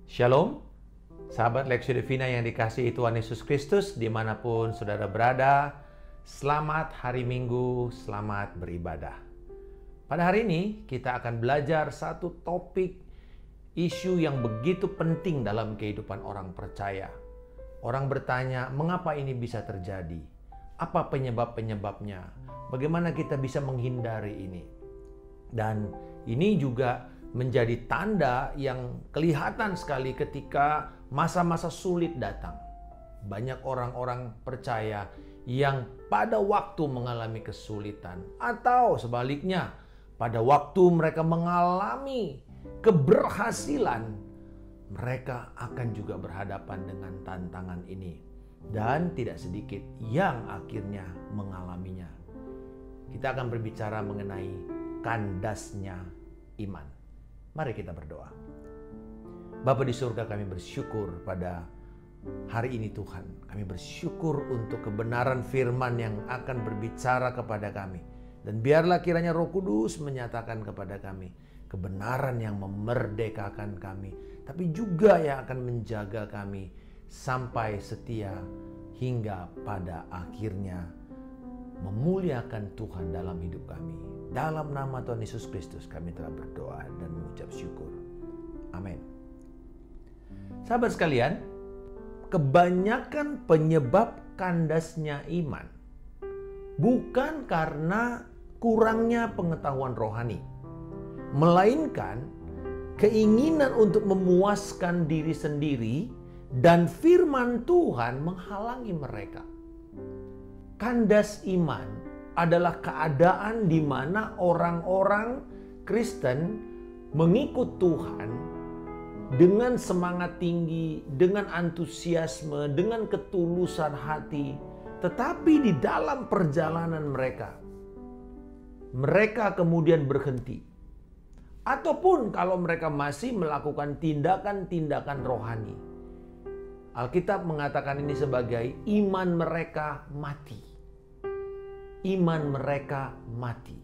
Shalom, sahabat Lexio Divina yang dikasihi Tuhan Yesus Kristus dimanapun saudara berada. Selamat hari Minggu, selamat beribadah. Pada hari ini kita akan belajar satu topik isu yang begitu penting dalam kehidupan orang percaya. Orang bertanya, mengapa ini bisa terjadi? Apa penyebab-penyebabnya? Bagaimana kita bisa menghindari ini? Dan ini juga menjadi tanda yang kelihatan sekali ketika masa-masa sulit datang. Banyak orang-orang percaya yang pada waktu mengalami kesulitan atau sebaliknya, pada waktu mereka mengalami keberhasilan, mereka akan juga berhadapan dengan tantangan ini. Dan tidak sedikit yang akhirnya mengalaminya. Kita akan berbicara mengenai kandasnya iman. Mari kita berdoa. Bapa di surga, kami bersyukur pada hari ini Tuhan. Kami bersyukur untuk kebenaran firman yang akan berbicara kepada kami. Dan biarlah kiranya Roh Kudus menyatakan kepada kami kebenaran yang memerdekakan kami. Tapi juga yang akan menjaga kami sampai setia hingga pada akhirnya memuliakan Tuhan dalam hidup kami. Dalam nama Tuhan Yesus Kristus kami telah berdoa dan mengucap syukur. Amin. Sahabat sekalian, kebanyakan penyebab kandasnya iman bukan karena kurangnya pengetahuan rohani, melainkan keinginan untuk memuaskan diri sendiri dan firman Tuhan menghalangi mereka. Kandas iman adalah keadaan di mana orang-orang Kristen mengikut Tuhan dengan semangat tinggi, dengan antusiasme, dengan ketulusan hati. Tetapi di dalam perjalanan mereka kemudian berhenti. Ataupun kalau mereka masih melakukan tindakan-tindakan rohani. Alkitab mengatakan ini sebagai iman mereka mati. Iman mereka mati.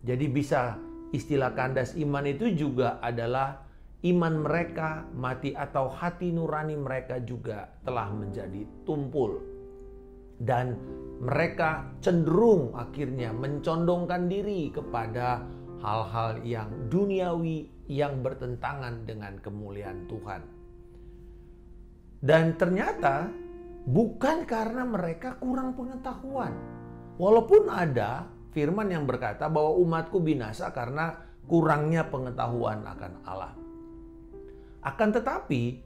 Jadi bisa istilah kandas iman itu juga adalah iman mereka mati atau hati nurani mereka juga telah menjadi tumpul. Dan mereka cenderung akhirnya mencondongkan diri kepada hal-hal yang duniawi yang bertentangan dengan kemuliaan Tuhan. Dan ternyata bukan karena mereka kurang pengetahuan. Walaupun ada firman yang berkata bahwa umatku binasa karena kurangnya pengetahuan akan Allah. Akan tetapi,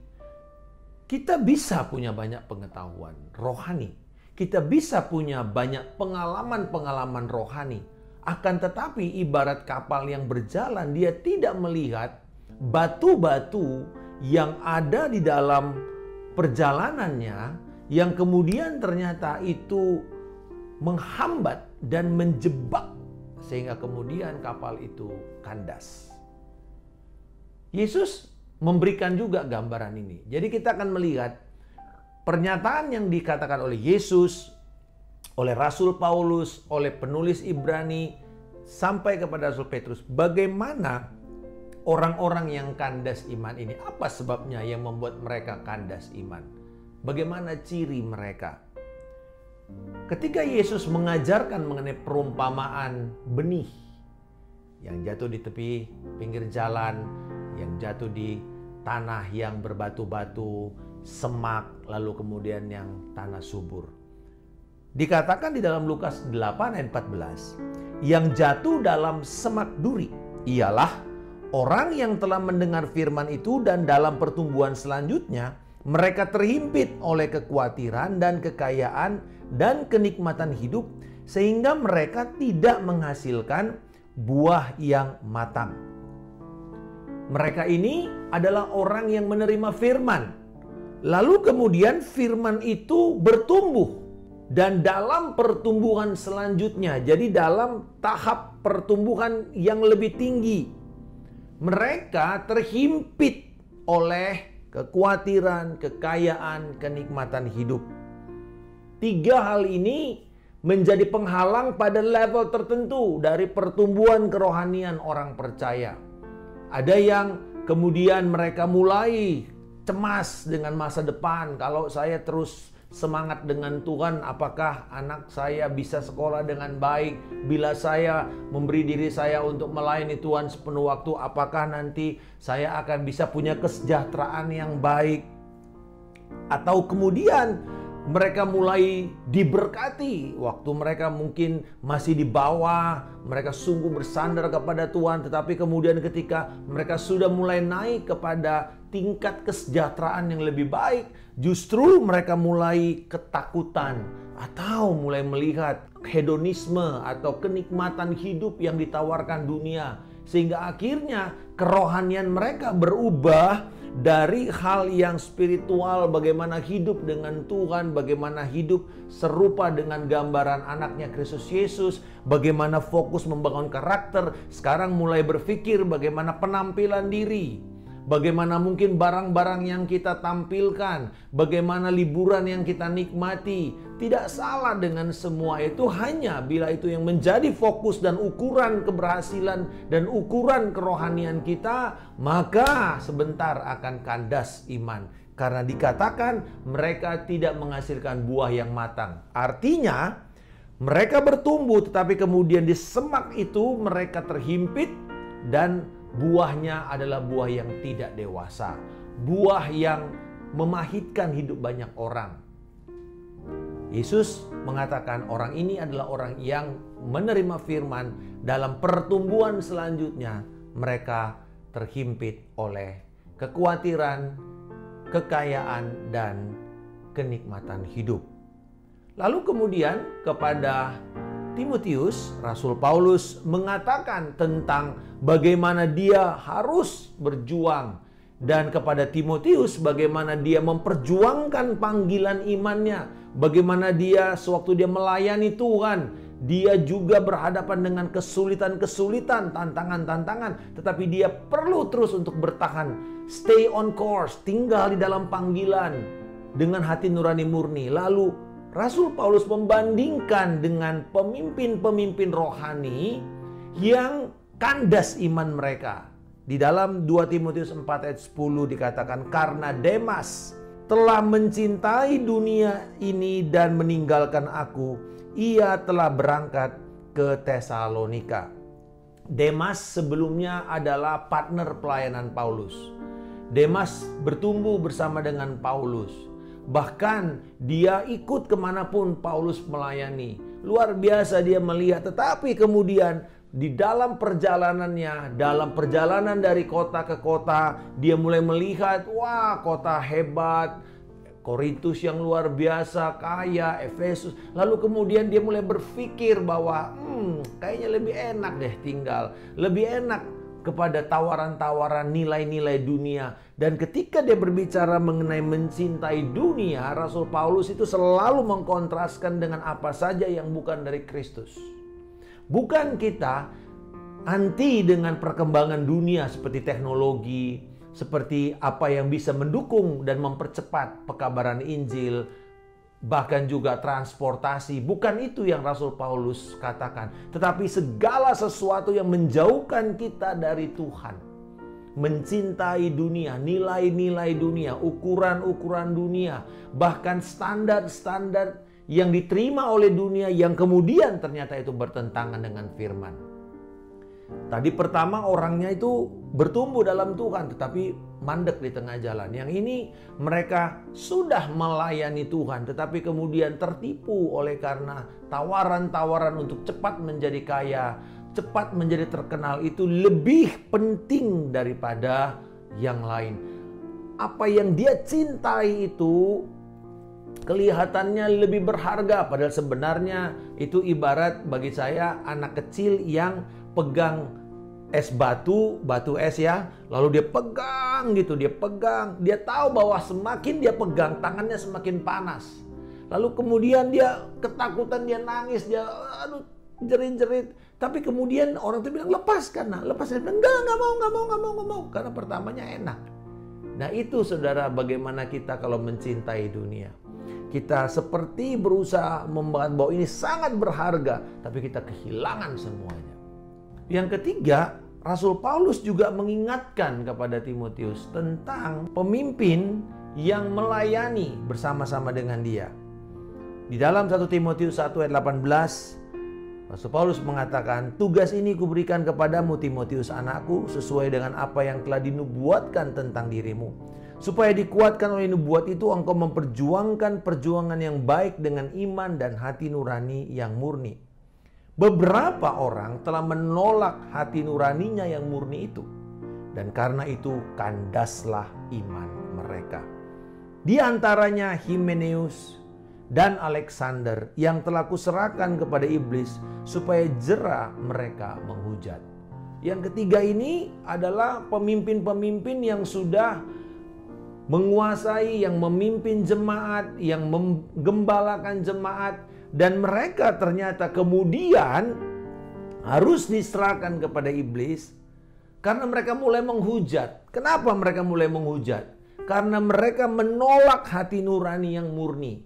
kita bisa punya banyak pengetahuan rohani. Kita bisa punya banyak pengalaman-pengalaman rohani. Akan tetapi, ibarat kapal yang berjalan, dia tidak melihat batu-batu yang ada di dalam perjalanannya, yang kemudian ternyata itu menghambat dan menjebak sehingga kemudian kapal itu kandas. Yesus memberikan juga gambaran ini. Jadi kita akan melihat pernyataan yang dikatakan oleh Yesus, oleh Rasul Paulus, oleh penulis Ibrani sampai kepada Rasul Petrus, bagaimana orang-orang yang kandas iman ini, apa sebabnya yang membuat mereka kandas iman? Bagaimana ciri mereka? Ketika Yesus mengajarkan mengenai perumpamaan benih yang jatuh di tepi pinggir jalan, yang jatuh di tanah yang berbatu-batu, semak, lalu kemudian yang tanah subur. Dikatakan di dalam Lukas 8 ayat 14, yang jatuh dalam semak duri ialah orang yang telah mendengar firman itu dan dalam pertumbuhan selanjutnya mereka terhimpit oleh kekhawatiran dan kekayaan dan kenikmatan hidup sehingga mereka tidak menghasilkan buah yang matang. Mereka ini adalah orang yang menerima firman. Lalu kemudian firman itu bertumbuh. Dan dalam pertumbuhan selanjutnya, jadi dalam tahap pertumbuhan yang lebih tinggi, mereka terhimpit oleh kekhawatiran, kekayaan, kenikmatan hidup. Tiga hal ini menjadi penghalang pada level tertentu dari pertumbuhan kerohanian orang percaya. Ada yang kemudian mereka mulai cemas dengan masa depan. Kalau saya terus semangat dengan Tuhan, apakah anak saya bisa sekolah dengan baik? Bila saya memberi diri saya untuk melayani Tuhan sepenuh waktu, apakah nanti saya akan bisa punya kesejahteraan yang baik? Atau kemudian mereka mulai diberkati waktu mereka mungkin masih di bawah, mereka sungguh bersandar kepada Tuhan, tetapi kemudian ketika mereka sudah mulai naik kepada tingkat kesejahteraan yang lebih baik, justru mereka mulai ketakutan atau mulai melihat hedonisme atau kenikmatan hidup yang ditawarkan dunia, sehingga akhirnya kerohanian mereka berubah dari hal yang spiritual, bagaimana hidup dengan Tuhan, bagaimana hidup serupa dengan gambaran anaknya Kristus Yesus, bagaimana fokus membangun karakter, sekarang mulai berpikir bagaimana penampilan diri, bagaimana mungkin barang-barang yang kita tampilkan, bagaimana liburan yang kita nikmati. Tidak salah dengan semua itu, hanya bila itu yang menjadi fokus dan ukuran keberhasilan dan ukuran kerohanian kita, maka sebentar akan kandas iman. Karena dikatakan mereka tidak menghasilkan buah yang matang. Artinya mereka bertumbuh, tetapi kemudian di semak itu mereka terhimpit dan buahnya adalah buah yang tidak dewasa, buah yang memahitkan hidup banyak orang. Yesus mengatakan orang ini adalah orang yang menerima firman, dalam pertumbuhan selanjutnya mereka terhimpit oleh kekhawatiran, kekayaan, dan kenikmatan hidup. Lalu kemudian kepada Timotius, Rasul Paulus mengatakan tentang bagaimana dia harus berjuang, dan kepada Timotius bagaimana dia memperjuangkan panggilan imannya, bagaimana dia sewaktu dia melayani Tuhan, dia juga berhadapan dengan kesulitan-kesulitan, tantangan-tantangan, tetapi dia perlu terus untuk bertahan, stay on course, tinggal di dalam panggilan dengan hati nurani murni. Lalu Rasul Paulus membandingkan dengan pemimpin-pemimpin rohani yang kandas iman mereka. Di dalam 2 Timotius 4 ayat 10 dikatakan, karena Demas telah mencintai dunia ini dan meninggalkan aku, ia telah berangkat ke Tesalonika. Demas sebelumnya adalah partner pelayanan Paulus. Demas bertumbuh bersama dengan Paulus. Bahkan dia ikut kemanapun Paulus melayani. Luar biasa dia melihat, tetapi kemudian di dalam perjalanannya, dalam perjalanan dari kota ke kota, dia mulai melihat, wah kota hebat, Korintus yang luar biasa, kaya, Efesus. Lalu kemudian dia mulai berpikir bahwa kayaknya lebih enak deh tinggal, lebih enak kepada tawaran-tawaran nilai-nilai dunia. Dan ketika dia berbicara mengenai mencintai dunia, Rasul Paulus itu selalu mengkontraskan dengan apa saja yang bukan dari Kristus. Bukan kita anti dengan perkembangan dunia seperti teknologi, seperti apa yang bisa mendukung dan mempercepat pekabaran Injil, bahkan juga transportasi. Bukan itu yang Rasul Paulus katakan, tetapi segala sesuatu yang menjauhkan kita dari Tuhan. Mencintai dunia, nilai-nilai dunia, ukuran-ukuran dunia, bahkan standar-standar yang diterima oleh dunia yang kemudian ternyata itu bertentangan dengan firman. Tadi pertama orangnya itu bertumbuh dalam Tuhan tetapi mandek di tengah jalan. Yang ini mereka sudah melayani Tuhan tetapi kemudian tertipu oleh karena tawaran-tawaran untuk cepat menjadi kaya, cepat menjadi terkenal itu lebih penting daripada yang lain. Apa yang dia cintai itu kelihatannya lebih berharga, padahal sebenarnya itu ibarat bagi saya anak kecil yang pegang es batu es ya, lalu dia pegang gitu, dia tahu bahwa semakin dia pegang tangannya semakin panas. Lalu kemudian dia ketakutan, dia nangis, dia jerit-jerit. Tapi kemudian orang itu bilang lepaskan, lepaskan. Enggak mau, karena pertamanya enak. Nah itu saudara, bagaimana kita kalau mencintai dunia. Kita seperti berusaha membuat bahwa ini sangat berharga, tapi kita kehilangan semuanya. Yang ketiga, Rasul Paulus juga mengingatkan kepada Timotius tentang pemimpin yang melayani bersama-sama dengan dia. Di dalam 1 Timotius 1 ayat 18, Rasul Paulus mengatakan, "Tugas ini kuberikan kepadamu Timotius anakku, sesuai dengan apa yang telah dinubuatkan tentang dirimu. Supaya dikuatkan oleh nubuat itu engkau memperjuangkan perjuangan yang baik dengan iman dan hati nurani yang murni." Beberapa orang telah menolak hati nuraninya yang murni itu. Dan karena itu kandaslah iman mereka. Di antaranya Himeneus dan Alexander yang telah kuserahkan kepada iblis supaya jera mereka menghujat. Yang ketiga ini adalah pemimpin-pemimpin yang sudah menguasai, yang memimpin jemaat, yang menggembalakan jemaat, dan mereka ternyata kemudian harus diserahkan kepada iblis karena mereka mulai menghujat. Kenapa mereka mulai menghujat? Karena mereka menolak hati nurani yang murni.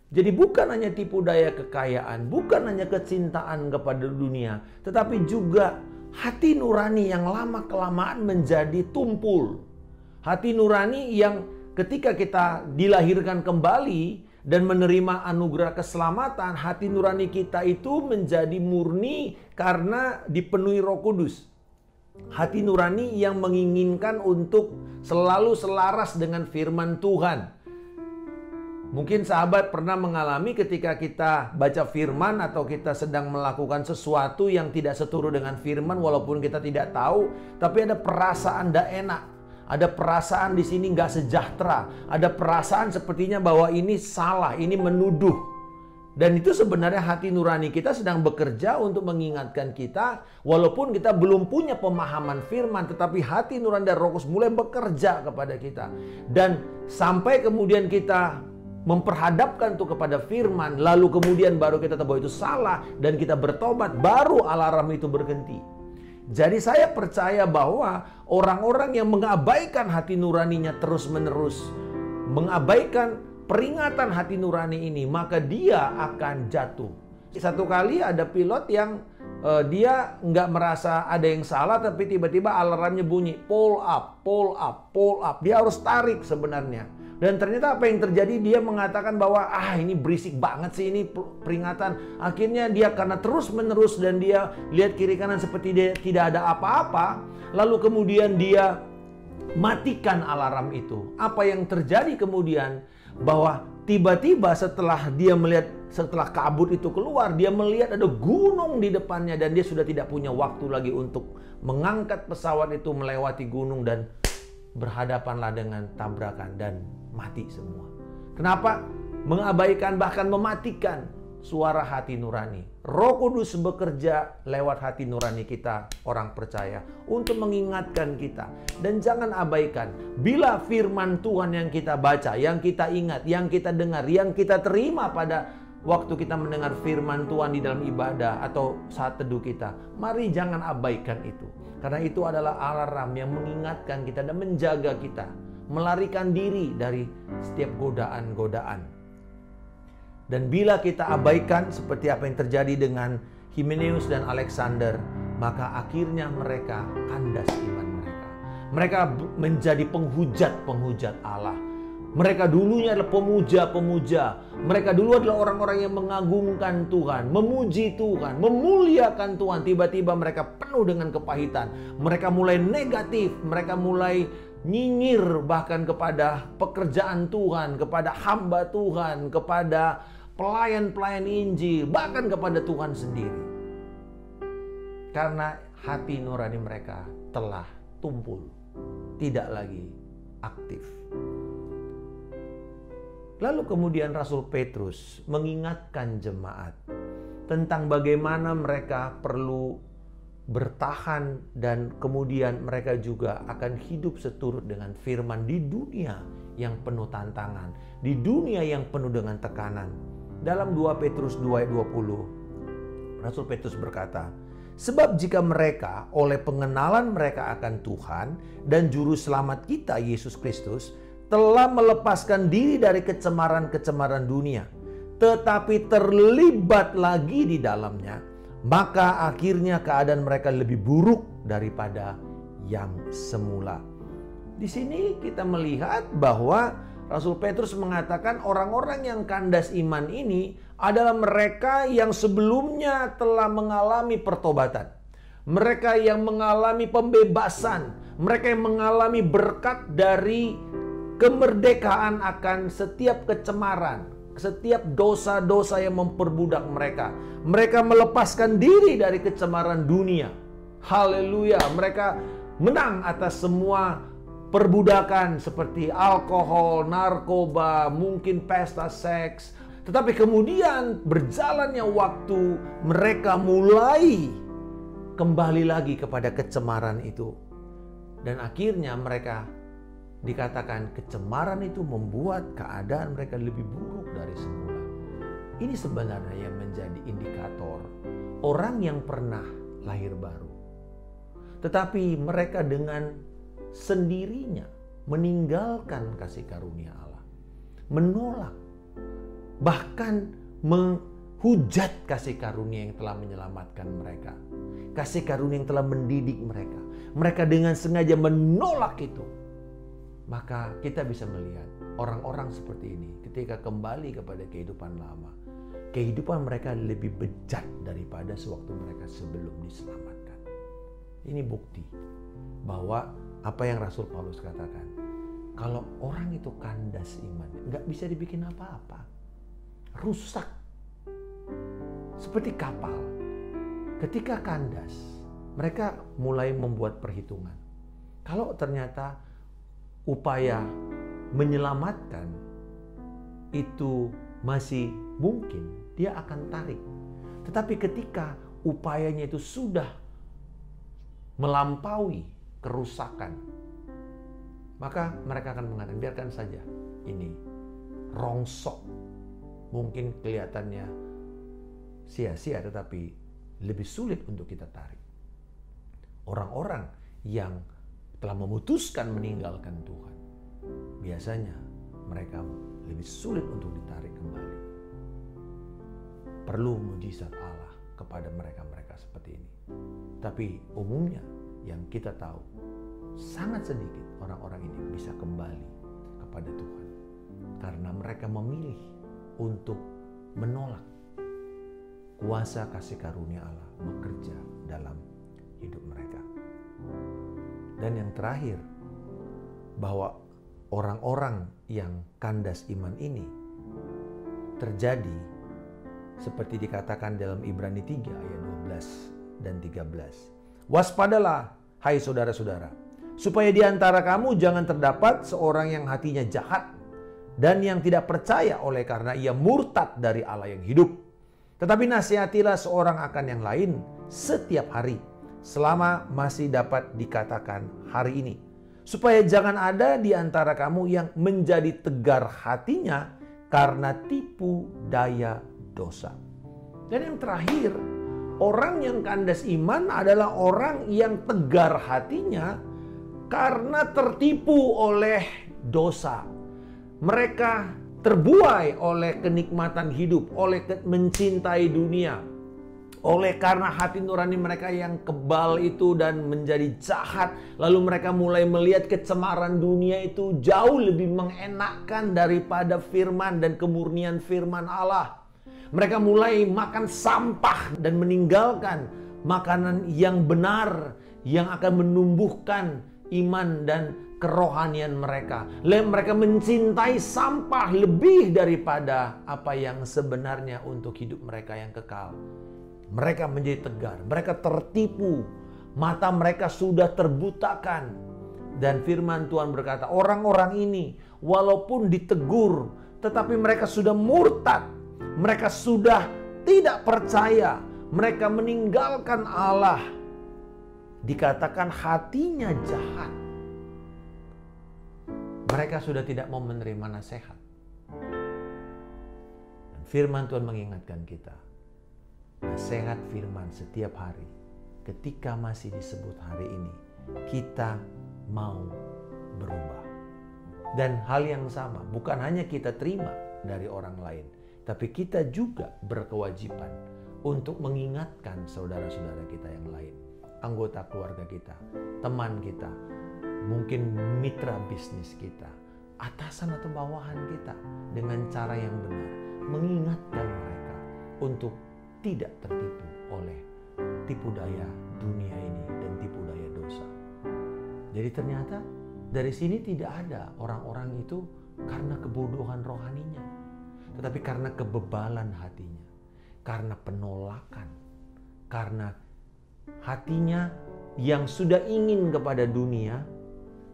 Jadi bukan hanya tipu daya kekayaan, bukan hanya kecintaan kepada dunia, tetapi juga hati nurani yang lama-kelamaan menjadi tumpul. Hati nurani yang ketika kita dilahirkan kembali dan menerima anugerah keselamatan, hati nurani kita itu menjadi murni karena dipenuhi Roh Kudus. Hati nurani yang menginginkan untuk selalu selaras dengan firman Tuhan. Mungkin sahabat pernah mengalami ketika kita baca firman atau kita sedang melakukan sesuatu yang tidak seturut dengan firman, walaupun kita tidak tahu, tapi ada perasaan tidak enak. Ada perasaan di sini nggak sejahtera. Ada perasaan sepertinya bahwa ini salah, ini menuduh. Dan itu sebenarnya hati nurani kita sedang bekerja untuk mengingatkan kita, walaupun kita belum punya pemahaman firman, tetapi hati nurani dan Roh Kudus mulai bekerja kepada kita. Dan sampai kemudian kita memperhadapkan itu kepada firman, lalu kemudian baru kita tahu bahwa itu salah dan kita bertobat, baru alarm itu berhenti. Jadi saya percaya bahwa orang-orang yang mengabaikan hati nuraninya terus-menerus, mengabaikan peringatan hati nurani ini, maka dia akan jatuh. Satu kali ada pilot yang dia nggak merasa ada yang salah, tapi tiba-tiba alarmnya bunyi, pull up, pull up, pull up. Dia harus tarik sebenarnya. Dan ternyata apa yang terjadi, dia mengatakan bahwa ini berisik banget sih ini peringatan. Akhirnya dia karena terus-menerus dan dia lihat kiri kanan seperti dia tidak ada apa-apa, lalu kemudian dia matikan alarm itu. Apa yang terjadi kemudian, bahwa tiba-tiba setelah dia melihat, setelah kabut itu keluar, dia melihat ada gunung di depannya dan dia sudah tidak punya waktu lagi untuk mengangkat pesawat itu melewati gunung dan berhadapanlah dengan tabrakan dan mati semua. Kenapa? Mengabaikan bahkan mematikan suara hati nurani. Roh Kudus bekerja lewat hati nurani kita, orang percaya, untuk mengingatkan kita. Dan jangan abaikan, bila firman Tuhan yang kita baca, yang kita ingat, yang kita dengar, yang kita terima pada waktu kita mendengar firman Tuhan di dalam ibadah atau saat teduh kita, mari jangan abaikan itu. Karena itu adalah alarm yang mengingatkan kita dan menjaga kita, melarikan diri dari setiap godaan-godaan. Dan bila kita abaikan seperti apa yang terjadi dengan Himeneus dan Alexander, maka akhirnya mereka kandas iman mereka. Mereka menjadi penghujat-penghujat Allah. Mereka dulunya adalah pemuja-pemuja. Mereka dulu adalah orang-orang yang mengagungkan Tuhan, memuji Tuhan, memuliakan Tuhan. Tiba-tiba mereka penuh dengan kepahitan. Mereka mulai negatif, mereka mulai nyinyir bahkan kepada pekerjaan Tuhan, kepada hamba Tuhan, kepada pelayan-pelayan Injil, bahkan kepada Tuhan sendiri. Karena hati nurani mereka telah tumpul, tidak lagi aktif. Lalu kemudian Rasul Petrus mengingatkan jemaat tentang bagaimana mereka perlu bertahan dan kemudian mereka juga akan hidup seturut dengan firman di dunia yang penuh tantangan, di dunia yang penuh dengan tekanan. Dalam 2 Petrus 2 ayat 20, Rasul Petrus berkata, "Sebab jika mereka oleh pengenalan mereka akan Tuhan dan juru selamat kita Yesus Kristus telah melepaskan diri dari kecemaran-kecemaran dunia, tetapi terlibat lagi di dalamnya, maka akhirnya keadaan mereka lebih buruk daripada yang semula. Di sini kita melihat bahwa Rasul Petrus mengatakan orang-orang yang kandas iman ini adalah mereka yang sebelumnya telah mengalami pertobatan. Mereka yang mengalami pembebasan. Mereka yang mengalami berkat dari kemerdekaan akan setiap kecemaran, setiap dosa-dosa yang memperbudak mereka. Mereka melepaskan diri dari kecemaran dunia. Haleluya, mereka menang atas semua perbudakan seperti alkohol, narkoba, mungkin pesta seks. Tetapi kemudian berjalannya waktu, mereka mulai kembali lagi kepada kecemaran itu. Dan akhirnya mereka dikatakan kecemaran itu membuat keadaan mereka lebih buruk dari semula. Ini sebenarnya yang menjadi indikator orang yang pernah lahir baru. Tetapi mereka dengan sendirinya meninggalkan kasih karunia Allah. Menolak, bahkan menghujat kasih karunia yang telah menyelamatkan mereka. Kasih karunia yang telah mendidik mereka. Mereka dengan sengaja menolak itu. Maka kita bisa melihat orang-orang seperti ini ketika kembali kepada kehidupan lama, kehidupan mereka lebih bejat daripada sewaktu mereka sebelum diselamatkan. Ini bukti bahwa apa yang Rasul Paulus katakan, kalau orang itu kandas iman, nggak bisa dibikin apa-apa, rusak. Seperti kapal, ketika kandas, mereka mulai membuat perhitungan. Kalau ternyata upaya menyelamatkan itu masih mungkin, dia akan tarik. Tetapi ketika upayanya itu sudah melampaui kerusakan, maka mereka akan mengatakan, biarkan saja ini rongsok. Mungkin kelihatannya sia-sia, tetapi lebih sulit untuk kita tarik. Orang-orang yang telah memutuskan meninggalkan Tuhan, biasanya mereka lebih sulit untuk ditarik kembali. Perlu mujizat Allah kepada mereka-mereka seperti ini. Tapi umumnya yang kita tahu, sangat sedikit orang-orang ini bisa kembali kepada Tuhan. Karena mereka memilih untuk menolak kuasa kasih karunia Allah bekerja dalam hidup mereka. Dan yang terakhir, bahwa orang-orang yang kandas iman ini terjadi seperti dikatakan dalam Ibrani 3 ayat 12 dan 13. Waspadalah, hai saudara-saudara, supaya di antara kamu jangan terdapat seorang yang hatinya jahat dan yang tidak percaya oleh karena ia murtad dari Allah yang hidup. Tetapi nasihatilah seorang akan yang lain setiap hari, selama masih dapat dikatakan hari ini, supaya jangan ada di antara kamu yang menjadi tegar hatinya karena tipu daya dosa. Dan yang terakhir, orang yang kandas iman adalah orang yang tegar hatinya karena tertipu oleh dosa. Mereka terbuai oleh kenikmatan hidup, oleh mencintai dunia, oleh karena hati nurani mereka yang kebal itu dan menjadi jahat. Lalu mereka mulai melihat kecemaran dunia itu jauh lebih mengenakkan daripada firman dan kemurnian firman Allah. Mereka mulai makan sampah dan meninggalkan makanan yang benar, yang akan menumbuhkan iman dan kerohanian mereka. Mereka mencintai sampah lebih daripada apa yang sebenarnya untuk hidup mereka yang kekal. Mereka menjadi tegar, mereka tertipu, mata mereka sudah terbutakan. Dan firman Tuhan berkata, orang-orang ini walaupun ditegur, tetapi mereka sudah murtad, mereka sudah tidak percaya, mereka meninggalkan Allah. Dikatakan hatinya jahat. Mereka sudah tidak mau menerima nasihat. Dan firman Tuhan mengingatkan kita, nasihat firman setiap hari, ketika masih disebut hari ini, kita mau berubah. Dan hal yang sama, bukan hanya kita terima dari orang lain, tapi kita juga berkewajiban untuk mengingatkan saudara-saudara kita yang lain, anggota keluarga kita, teman kita, mungkin mitra bisnis kita, atasan atau bawahan kita, dengan cara yang benar, mengingatkan mereka untuk tidak tertipu oleh tipu daya dunia ini dan tipu daya dosa. Jadi ternyata dari sini tidak ada orang-orang itu karena kebodohan rohaninya, tetapi karena kebebalan hatinya, karena penolakan, karena hatinya yang sudah ingin kepada dunia.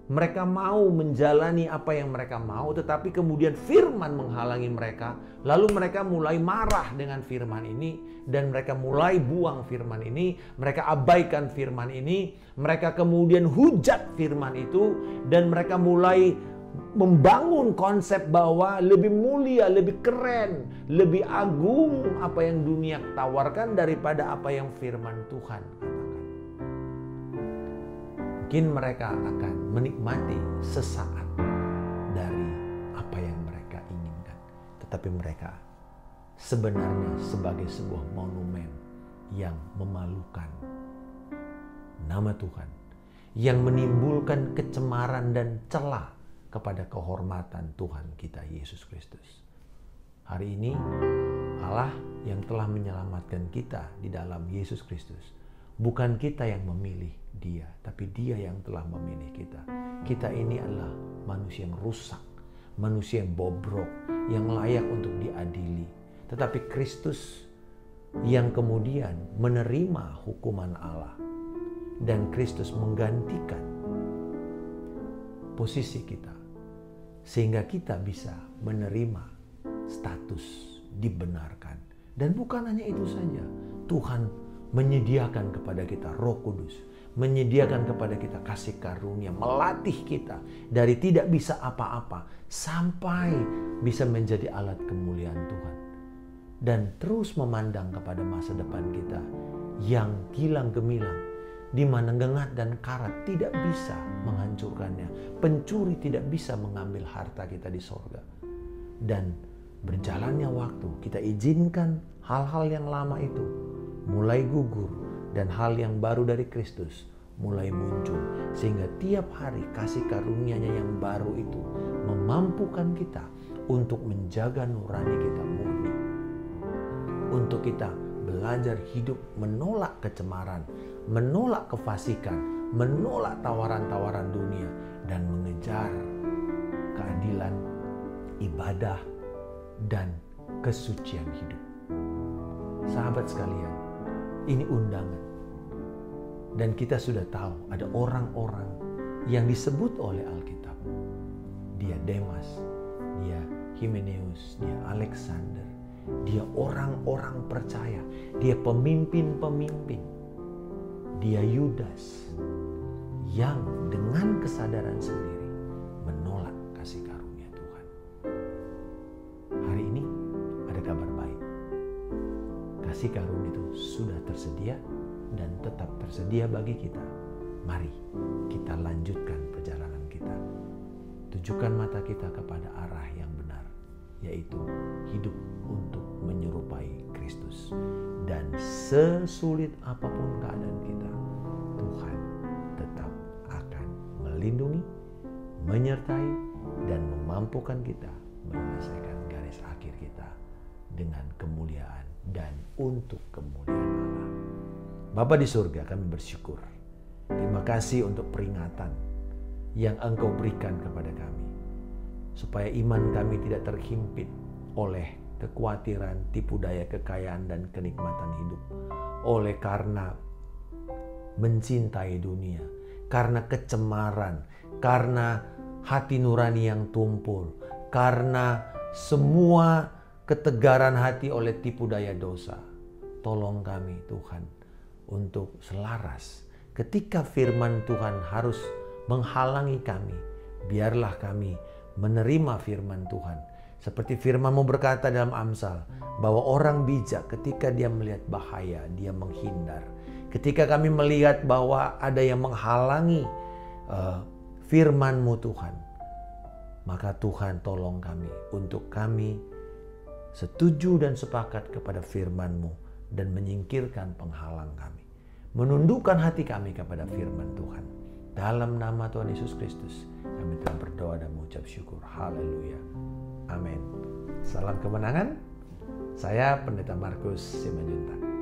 Mereka mau menjalani apa yang mereka mau, tetapi kemudian firman menghalangi mereka. Lalu mereka mulai marah dengan firman ini, dan mereka mulai buang firman ini. Mereka abaikan firman ini. Mereka kemudian hujat firman itu, dan mereka mulai membangun konsep bahwa lebih mulia, lebih keren, lebih agung apa yang dunia tawarkan daripada apa yang firman Tuhan katakan. Mungkin mereka akan menikmati sesaat dari apa yang mereka inginkan. Tetapi mereka sebenarnya sebagai sebuah monumen yang memalukan nama Tuhan, yang menimbulkan kecemaran dan celah kepada kehormatan Tuhan kita Yesus Kristus. Hari ini Allah yang telah menyelamatkan kita di dalam Yesus Kristus. Bukan kita yang memilih Dia, tapi Dia yang telah memilih kita. Kita ini adalah manusia yang rusak, manusia yang bobrok, yang layak untuk diadili. Tetapi Kristus yang kemudian menerima hukuman Allah, dan Kristus menggantikan posisi kita, sehingga kita bisa menerima status dibenarkan. Dan bukan hanya itu saja, Tuhan menyediakan kepada kita Roh Kudus, menyediakan kepada kita kasih karunia, melatih kita dari tidak bisa apa-apa sampai bisa menjadi alat kemuliaan Tuhan, dan terus memandang kepada masa depan kita yang gilang gemilang, di mana gengat dan karat tidak bisa menghancurkannya, pencuri tidak bisa mengambil harta kita di sorga. Dan berjalannya waktu, kita izinkan hal-hal yang lama itu mulai gugur, dan hal yang baru dari Kristus mulai muncul, sehingga tiap hari kasih karunia-Nya yang baru itu memampukan kita untuk menjaga nurani kita murni, untuk kita belajar hidup menolak kecemaran, menolak kefasikan, menolak tawaran-tawaran dunia, dan mengejar keadilan, ibadah, dan kesucian hidup. Sahabat sekalian, ini undangan. Dan kita sudah tahu ada orang-orang yang disebut oleh Alkitab. Dia Demas, dia Himeneus, dia Alexander, dia orang-orang percaya, dia pemimpin-pemimpin, dia Yudas yang dengan kesadaran sendiri menolak kasih karunia Tuhan. Hari ini ada kabar baik. Kasih karunia itu sudah tersedia dan tetap tersedia bagi kita. Mari kita lanjutkan perjalanan kita. Tujukan mata kita kepada arah yang benar, yaitu hidup untuk menyerupai Kristus. Dan sesulit apapun keadaan kita, Tuhan tetap akan melindungi, menyertai, dan memampukan kita menyelesaikan garis akhir kita dengan kemuliaan dan untuk kemuliaan Allah. Bapa di surga, kami bersyukur. Terima kasih untuk peringatan yang Engkau berikan kepada kami, supaya iman kami tidak terhimpit oleh kekhawatiran, tipu daya kekayaan dan kenikmatan hidup, oleh karena mencintai dunia, karena kecemaran, karena hati nurani yang tumpul, karena semua ketegaran hati oleh tipu daya dosa. Tolong kami Tuhan untuk selaras ketika firman Tuhan harus menghalangi kami, biarlah kami menerima firman Tuhan. Seperti firman-Mu berkata dalam Amsal, bahwa orang bijak ketika dia melihat bahaya, dia menghindar. Ketika kami melihat bahwa ada yang menghalangi firman-Mu Tuhan, maka Tuhan tolong kami untuk kami setuju dan sepakat kepada firman-Mu dan menyingkirkan penghalang kami. Menundukkan hati kami kepada firman Tuhan. Dalam nama Tuhan Yesus Kristus, kami telah berdoa dan mengucap syukur. Haleluya. Amin. Salam kemenangan. Saya Pendeta Markus Simanjuntak.